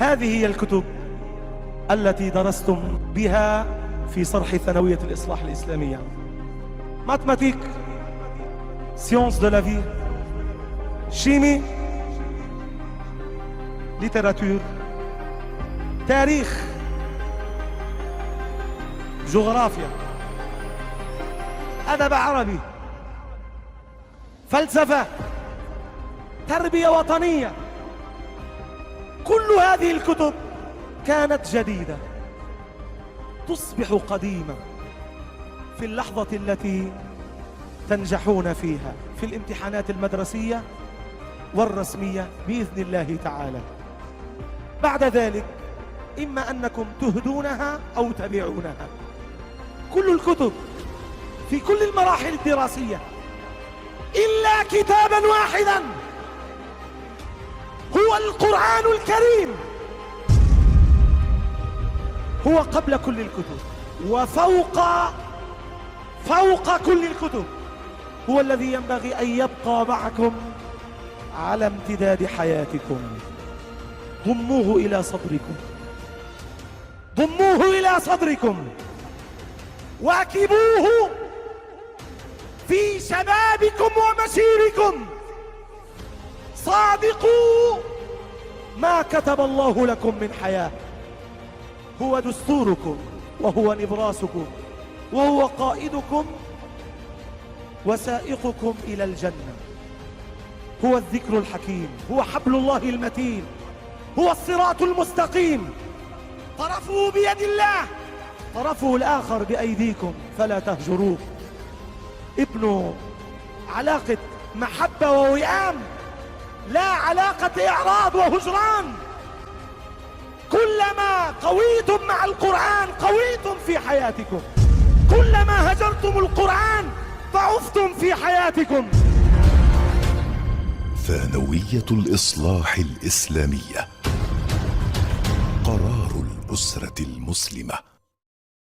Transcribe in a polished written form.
هذه هي الكتب التي درستم بها في صرح ثانوية الإصلاح الإسلامية. ماتماتيك، سيونس دو لا في، شيمي، ليتراتور، تاريخ، جغرافيا، أدب عربي، فلسفة، تربية وطنية. كل هذه الكتب كانت جديدة تصبح قديمة في اللحظة التي تنجحون فيها في الامتحانات المدرسية والرسمية بإذن الله تعالى. بعد ذلك إما أنكم تهدونها أو تبيعونها. كل الكتب في كل المراحل الدراسية إلا كتابا واحدا هو القرآن الكريم، هو قبل كل الكتب وفوق كل الكتب، هو الذي ينبغي أن يبقى معكم على امتداد حياتكم. ضموه إلى صدركم، ضموه إلى صدركم، واكبوه في شبابكم ومسيركم. صادقوا ما كتب الله لكم من حياة، هو دستوركم وهو نبراسكم وهو قائدكم وسائقكم إلى الجنة. هو الذكر الحكيم، هو حبل الله المتين، هو الصراط المستقيم. طرفه بيد الله، طرفه الآخر بأيديكم فلا تهجروه. ابنوا علاقة محبة ووئام، لا علاقة إعراض وهجران. كلما قويتم مع القرآن قويتم في حياتكم، كلما هجرتم القرآن ضعفتم في حياتكم. ثانوية الإصلاح الإسلامية، قرار الأسرة المسلمة.